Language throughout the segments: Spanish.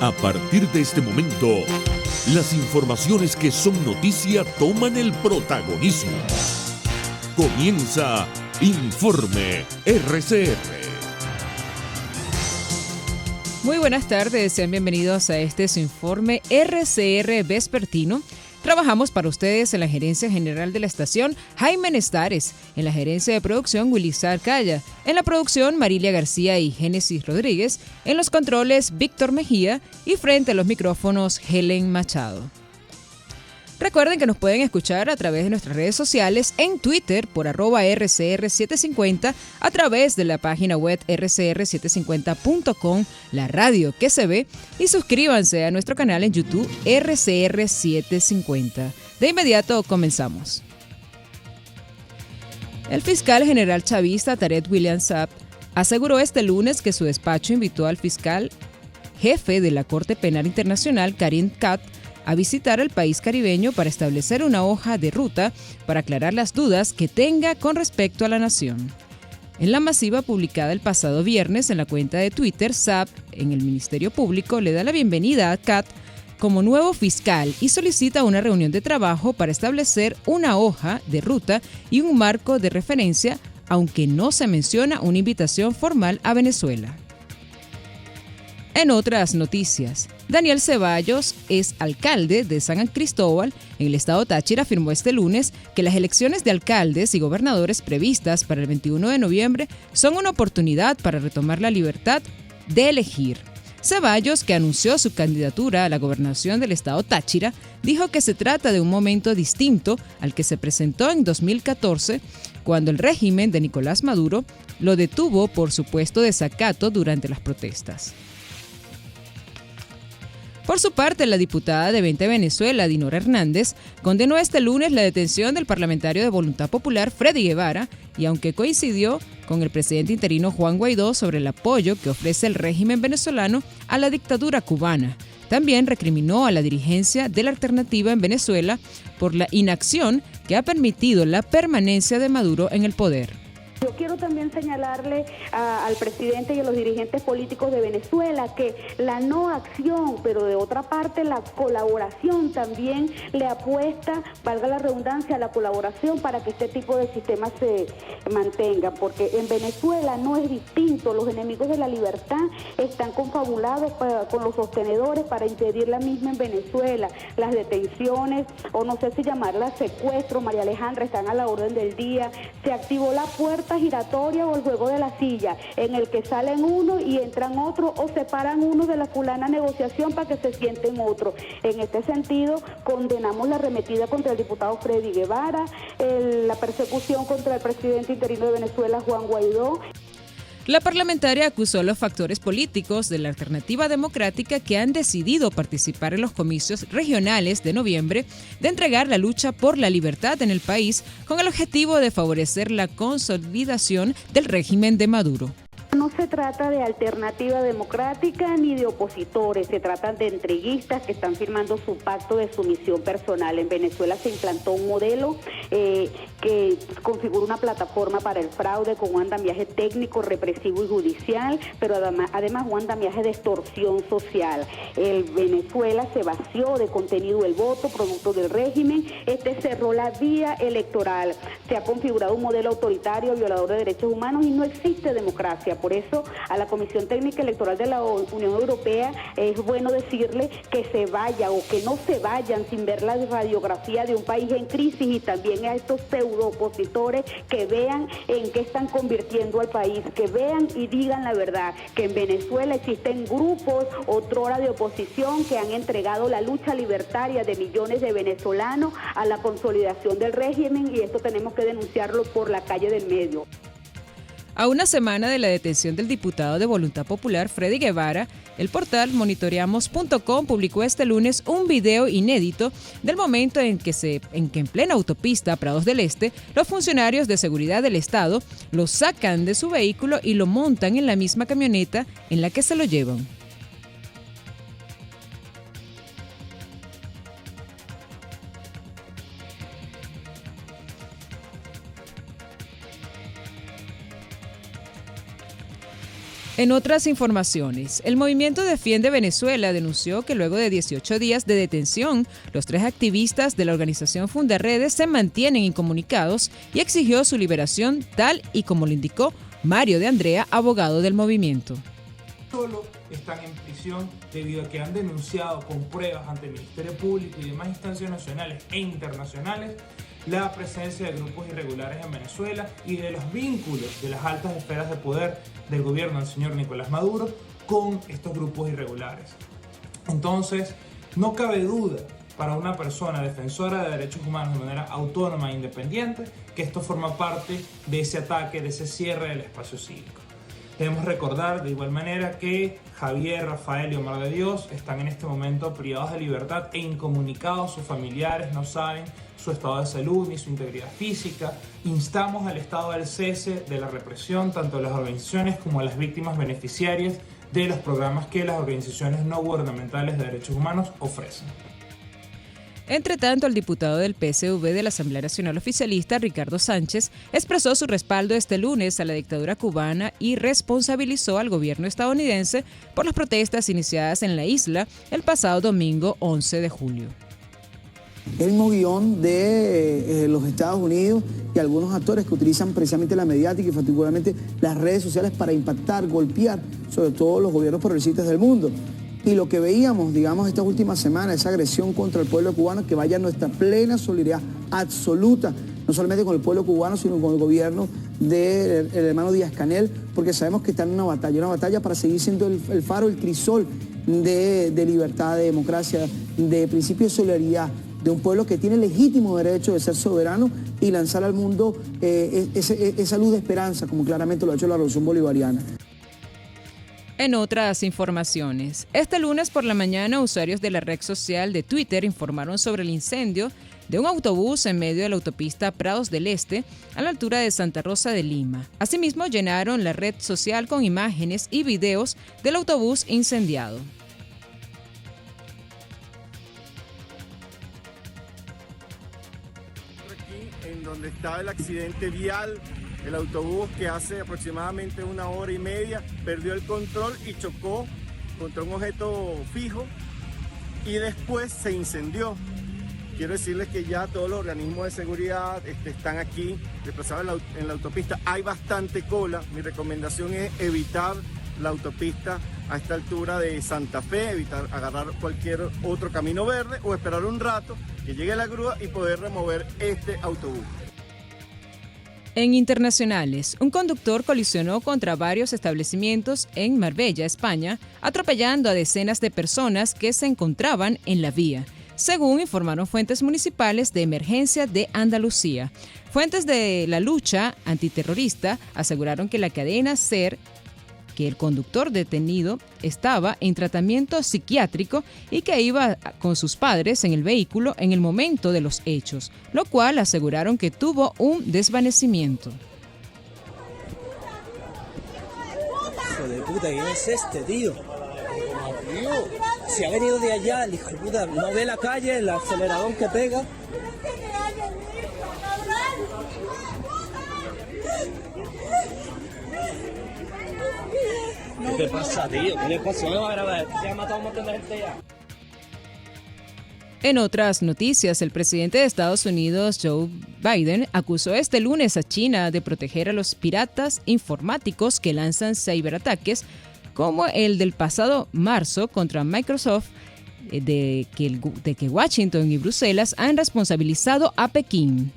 A partir de este momento, las informaciones que son noticia toman el protagonismo. Comienza Informe RCR. Muy buenas tardes, sean bienvenidos a este su Informe RCR Vespertino. Trabajamos para ustedes en la Gerencia General de la Estación, Jaime Nestares, en la Gerencia de Producción, Wilizar Calla, en la producción, Marilia García y Génesis Rodríguez, en los controles, Víctor Mejía y frente a los micrófonos, Helen Machado. Recuerden que nos pueden escuchar a través de nuestras redes sociales, en Twitter por @RCR750, a través de la página web rcr750.com, la radio que se ve, y suscríbanse a nuestro canal en YouTube RCR750. De inmediato comenzamos. El fiscal general chavista Tarek William Saab aseguró este lunes que su despacho invitó al fiscal jefe de la Corte Penal Internacional, Karim Khat, a visitar el país caribeño para establecer una hoja de ruta para aclarar las dudas que tenga con respecto a la nación. En la masiva publicada el pasado viernes en la cuenta de Twitter, Saab, en el Ministerio Público, le da la bienvenida a Khat como nuevo fiscal y solicita una reunión de trabajo para establecer una hoja de ruta y un marco de referencia, aunque no se menciona una invitación formal a Venezuela. En otras noticias, Daniel Ceballos, es alcalde de San Cristóbal, en el estado Táchira, afirmó este lunes que las elecciones de alcaldes y gobernadores previstas para el 21 de noviembre son una oportunidad para retomar la libertad de elegir. Ceballos, que anunció su candidatura a la gobernación del estado Táchira, dijo que se trata de un momento distinto al que se presentó en 2014, cuando el régimen de Nicolás Maduro lo detuvo por supuesto desacato durante las protestas. Por su parte, la diputada de 20 Venezuela, Dinora Hernández, condenó este lunes la detención del parlamentario de Voluntad Popular, Freddy Guevara, y aunque coincidió con el presidente interino Juan Guaidó sobre el apoyo que ofrece el régimen venezolano a la dictadura cubana, también recriminó a la dirigencia de la alternativa en Venezuela por la inacción que ha permitido la permanencia de Maduro en el poder. Yo quiero también señalarle al presidente y a los dirigentes políticos de Venezuela que la no acción, pero de otra parte la colaboración también le apuesta, valga la redundancia, a la colaboración para que este tipo de sistemas se mantengan, porque en Venezuela no es distinto, los enemigos de la libertad están confabulados con los sostenedores para impedir la misma en Venezuela. Las detenciones, o no sé si llamarlas secuestro, María Alejandra, están a la orden del día. Se activó la puerta giratoria o el juego de la silla, en el que salen uno y entran otro, o separan uno de la fulana negociación para que se sienten otro. En este sentido, condenamos la arremetida contra el diputado Freddy Guevara, la persecución contra el presidente interino de Venezuela, Juan Guaidó. La parlamentaria acusó a los factores políticos de la Alternativa Democrática que han decidido participar en los comicios regionales de noviembre de entregar la lucha por la libertad en el país con el objetivo de favorecer la consolidación del régimen de Maduro. No se trata de alternativa democrática ni de opositores, se trata de entreguistas que están firmando su pacto de sumisión personal. En Venezuela se implantó un modelo que configura una plataforma para el fraude con un andamiaje técnico, represivo y judicial, pero además un andamiaje de extorsión social. El Venezuela se vació de contenido el voto, producto del régimen, cerró la vía electoral, se ha configurado un modelo autoritario, violador de derechos humanos y no existe democracia. Por eso a la Comisión Técnica Electoral de la Unión Europea es bueno decirle que se vaya o que no se vayan sin ver la radiografía de un país en crisis, y también a estos pseudo opositores que vean en qué están convirtiendo al país, que vean y digan la verdad, que en Venezuela existen grupos otrora de oposición que han entregado la lucha libertaria de millones de venezolanos a la consolidación del régimen, y esto tenemos que denunciarlo por la calle del medio. A una semana de la detención del diputado de Voluntad Popular, Freddy Guevara, el portal monitoreamos.com publicó este lunes un video inédito del momento en que en plena autopista Prados del Este, los funcionarios de seguridad del Estado lo sacan de su vehículo y lo montan en la misma camioneta en la que se lo llevan. En otras informaciones, el movimiento Defiende Venezuela denunció que luego de 18 días de detención, los 3 activistas de la organización Fundarredes se mantienen incomunicados y exigió su liberación tal y como lo indicó Mario de Andrea, abogado del movimiento. Solo están en prisión debido a que han denunciado con pruebas ante el Ministerio Público y demás instancias nacionales e internacionales la presencia de grupos irregulares en Venezuela y de los vínculos de las altas esferas de poder del gobierno del señor Nicolás Maduro con estos grupos irregulares. Entonces, no cabe duda para una persona defensora de derechos humanos de manera autónoma e independiente que esto forma parte de ese ataque, de ese cierre del espacio cívico. Debemos recordar de igual manera que Javier, Rafael y Omar de Dios están en este momento privados de libertad e incomunicados. Sus familiares no saben su estado de salud ni su integridad física. Instamos al Estado al cese de la represión tanto a las organizaciones como a las víctimas beneficiarias de los programas que las organizaciones no gubernamentales de derechos humanos ofrecen. Entre tanto, el diputado del PSV de la Asamblea Nacional Oficialista, Ricardo Sánchez, expresó su respaldo este lunes a la dictadura cubana y responsabilizó al gobierno estadounidense por las protestas iniciadas en la isla el pasado domingo 11 de julio. El mismo guión de los Estados Unidos y algunos actores que utilizan precisamente la mediática y particularmente las redes sociales para impactar, golpear sobre todo los gobiernos progresistas del mundo. Y lo que veíamos, digamos, estas últimas semanas, esa agresión contra el pueblo cubano, que vaya nuestra plena solidaridad absoluta, no solamente con el pueblo cubano, sino con el gobierno del hermano Díaz-Canel, porque sabemos que está en una batalla para seguir siendo el faro, el crisol de libertad, de democracia, de principio de solidaridad, de un pueblo que tiene legítimo derecho de ser soberano y lanzar al mundo esa luz de esperanza, como claramente lo ha hecho la Revolución Bolivariana. En otras informaciones, este lunes por la mañana, usuarios de la red social de Twitter informaron sobre el incendio de un autobús en medio de la autopista Prados del Este, a la altura de Santa Rosa de Lima. Asimismo, llenaron la red social con imágenes y videos del autobús incendiado. Aquí, en donde estaba el accidente vial, el autobús que hace aproximadamente 1 hora y media perdió el control y chocó contra un objeto fijo y después se incendió. Quiero decirles que ya todos los organismos de seguridad están aquí desplazados en la autopista. Hay bastante cola. Mi recomendación es evitar la autopista a esta altura de Santa Fe, evitar agarrar cualquier otro camino verde o esperar un rato que llegue la grúa y poder remover este autobús. En internacionales, un conductor colisionó contra varios establecimientos en Marbella, España, atropellando a decenas de personas que se encontraban en la vía, según informaron fuentes municipales de emergencia de Andalucía. Fuentes de la lucha antiterrorista aseguraron que la cadena SER, que el conductor detenido estaba en tratamiento psiquiátrico y que iba con sus padres en el vehículo en el momento de los hechos, lo cual aseguraron que tuvo un desvanecimiento. Hijo de puta, ¿quién es este, tío? Si ha venido de allá, el hijo de puta, no ve la calle, el acelerador que pega. ¿Qué pasa, tío? ¿Qué le pasa? No, a ver, se ha matado un montón de gente ya. En otras noticias, el presidente de Estados Unidos, Joe Biden, acusó este lunes a China de proteger a los piratas informáticos que lanzan ciberataques, como el del pasado marzo contra Microsoft, de que Washington y Bruselas han responsabilizado a Pekín.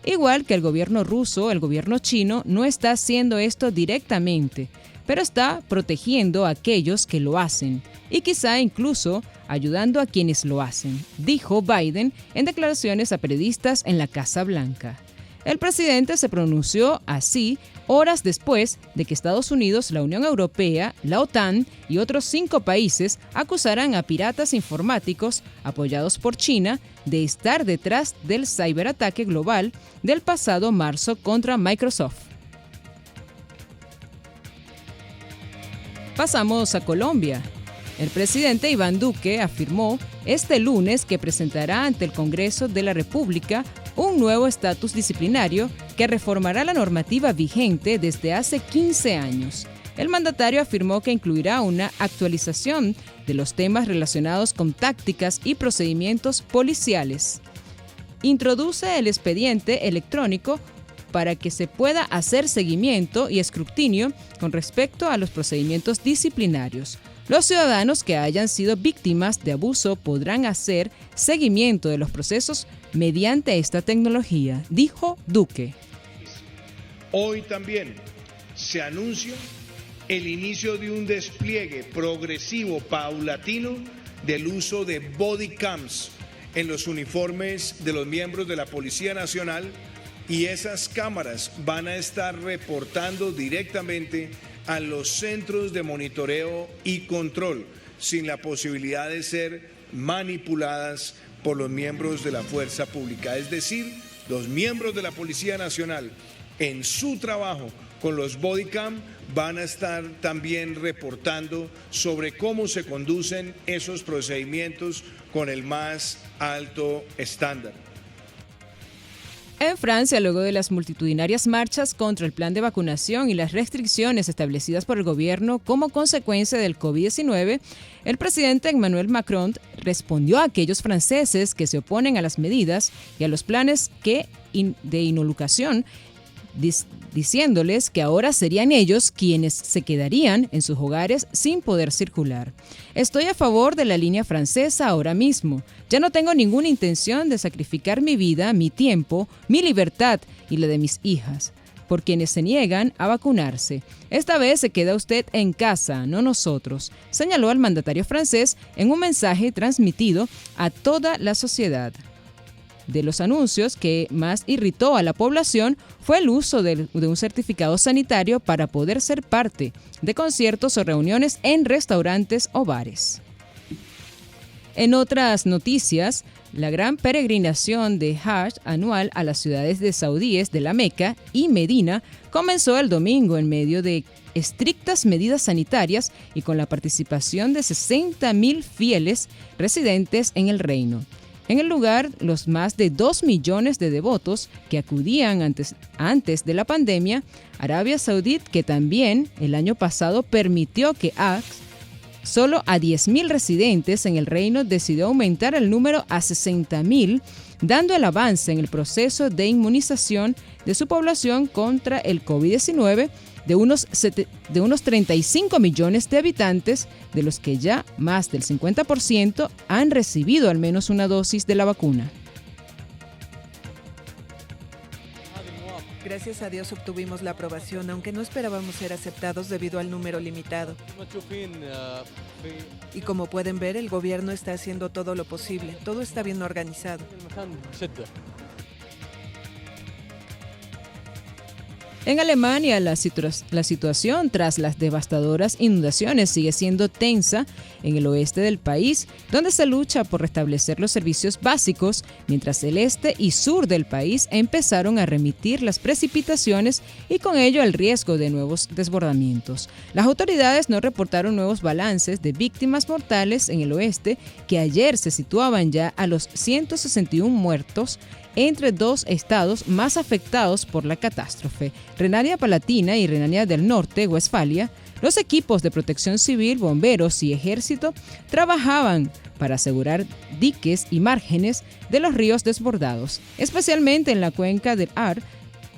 Igual que el gobierno ruso, el gobierno chino no está haciendo esto directamente, pero está protegiendo a aquellos que lo hacen y quizá incluso ayudando a quienes lo hacen, dijo Biden en declaraciones a periodistas en la Casa Blanca. El presidente se pronunció así horas después de que Estados Unidos, la Unión Europea, la OTAN y otros 5 países acusaran a piratas informáticos apoyados por China de estar detrás del ciberataque global del pasado marzo contra Microsoft. Pasamos a Colombia. El presidente Iván Duque afirmó este lunes que presentará ante el Congreso de la República un nuevo estatus disciplinario que reformará la normativa vigente desde hace 15 años. El mandatario afirmó que incluirá una actualización de los temas relacionados con tácticas y procedimientos policiales. Introduce el expediente electrónico para que se pueda hacer seguimiento y escrutinio con respecto a los procedimientos disciplinarios. Los ciudadanos que hayan sido víctimas de abuso podrán hacer seguimiento de los procesos mediante esta tecnología, dijo Duque. Hoy también se anuncia el inicio de un despliegue progresivo, paulatino, del uso de body cams en los uniformes de los miembros de la Policía Nacional, y esas cámaras van a estar reportando directamente a los centros de monitoreo y control, sin la posibilidad de ser manipuladas por los miembros de la fuerza pública. Es decir, los miembros de la Policía Nacional en su trabajo con los bodycam van a estar también reportando sobre cómo se conducen esos procedimientos con el más alto estándar. En Francia, luego de las multitudinarias marchas contra el plan de vacunación y las restricciones establecidas por el gobierno como consecuencia del COVID-19, el presidente Emmanuel Macron respondió a aquellos franceses que se oponen a las medidas y a los planes de inmunización, diciéndoles que ahora serían ellos quienes se quedarían en sus hogares sin poder circular. Estoy a favor de la línea francesa ahora mismo. Ya no tengo ninguna intención de sacrificar mi vida, mi tiempo, mi libertad y la de mis hijas por quienes se niegan a vacunarse. Esta vez se queda usted en casa, no nosotros, señaló el mandatario francés en un mensaje transmitido a toda la sociedad. De los anuncios que más irritó a la población fue el uso de un certificado sanitario para poder ser parte de conciertos o reuniones en restaurantes o bares. En otras noticias, la gran peregrinación de Hajj anual a las ciudades de saudíes de la Meca y Medina comenzó el domingo en medio de estrictas medidas sanitarias y con la participación de 60.000 fieles residentes en el reino. En el lugar, los más de 2 millones de devotos que acudían antes de la pandemia, Arabia Saudita, que también el año pasado permitió que solo a 10.000 residentes en el reino, decidió aumentar el número a 60.000, dando el avance en el proceso de inmunización de su población contra el COVID-19 de unos 35 millones de habitantes, de los que ya más del 50% han recibido al menos una dosis de la vacuna. Gracias a Dios obtuvimos la aprobación, aunque no esperábamos ser aceptados debido al número limitado. Y como pueden ver, el gobierno está haciendo todo lo posible. Todo está bien organizado. En Alemania, la situación tras las devastadoras inundaciones sigue siendo tensa en el oeste del país, donde se lucha por restablecer los servicios básicos, mientras el este y sur del país empezaron a remitir las precipitaciones y con ello el riesgo de nuevos desbordamientos. Las autoridades no reportaron nuevos balances de víctimas mortales en el oeste, que ayer se situaban ya a los 161 muertos, entre dos estados más afectados por la catástrofe, Renania-Palatina y Renania del Norte-Westfalia. Los equipos de protección civil, bomberos y ejército trabajaban para asegurar diques y márgenes de los ríos desbordados, especialmente en la cuenca del Ahr,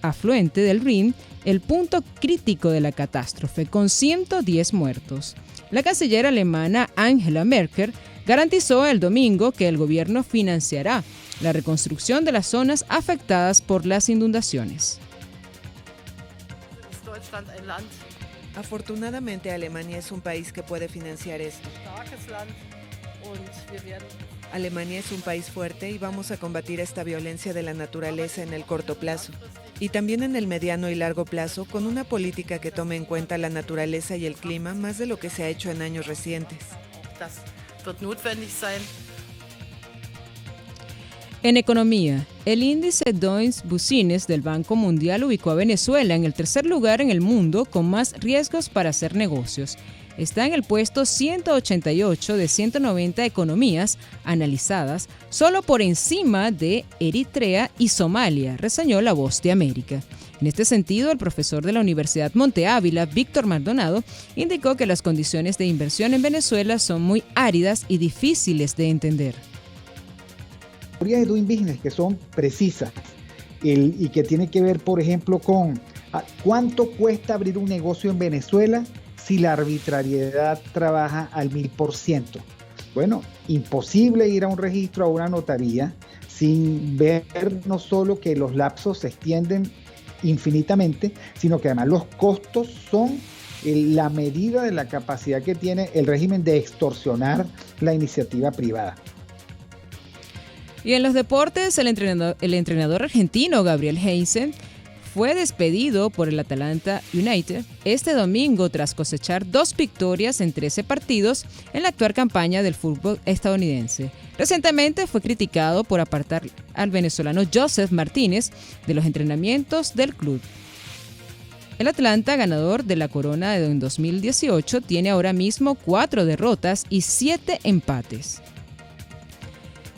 afluente del Rin, el punto crítico de la catástrofe, con 110 muertos. La canciller alemana Angela Merkel garantizó el domingo que el gobierno financiará la reconstrucción de las zonas afectadas por las inundaciones. Afortunadamente, Alemania es un país que puede financiar esto. Alemania es un país fuerte y vamos a combatir esta violencia de la naturaleza en el corto plazo y también en el mediano y largo plazo, con una política que tome en cuenta la naturaleza y el clima más de lo que se ha hecho en años recientes. En economía, el índice Jones-Business del Banco Mundial ubicó a Venezuela en el tercer lugar en el mundo con más riesgos para hacer negocios. Está en el puesto 188 de 190 economías analizadas, solo por encima de Eritrea y Somalia, reseñó La Voz de América. En este sentido, el profesor de la Universidad Monte Ávila, Víctor Maldonado, indicó que las condiciones de inversión en Venezuela son muy áridas y difíciles de entender. De doing business que son precisas y que tiene que ver, por ejemplo, con cuánto cuesta abrir un negocio en Venezuela si la arbitrariedad trabaja al 1000%. Bueno, imposible ir a un registro, a una notaría, sin ver no solo que los lapsos se extienden infinitamente, sino que además los costos son la medida de la capacidad que tiene el régimen de extorsionar la iniciativa privada. Y en los deportes, el entrenador argentino Gabriel Heinze fue despedido por el Atlanta United este domingo tras cosechar 2 victorias en 13 partidos en la actual campaña del fútbol estadounidense. Recientemente fue criticado por apartar al venezolano Joseph Martínez de los entrenamientos del club. El Atlanta, ganador de la corona de 2018, tiene ahora mismo 4 derrotas y 7 empates.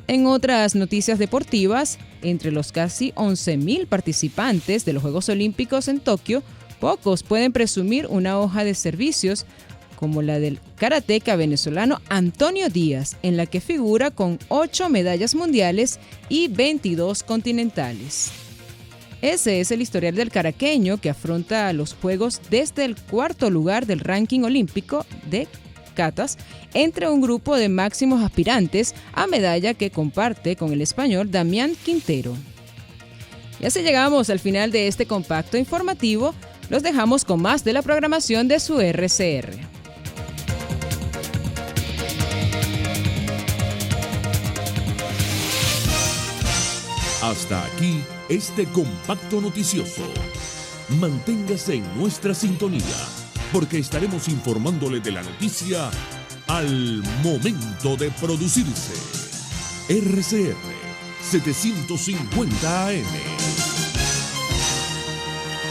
En otras noticias deportivas, entre los casi 11.000 participantes de los Juegos Olímpicos en Tokio, pocos pueden presumir una hoja de servicios como la del karateca venezolano Antonio Díaz, en la que figura con 8 medallas mundiales y 22 continentales. Ese es el historial del caraqueño, que afronta los Juegos desde el 4º lugar del ranking olímpico de catas entre un grupo de máximos aspirantes a medalla que comparte con el español Damián Quintero. Y así llegamos al final de este compacto informativo. Los dejamos con más de la programación de su RCR. Hasta aquí este compacto noticioso. Manténgase en nuestra sintonía, porque estaremos informándole de la noticia al momento de producirse. RCR 750 AM.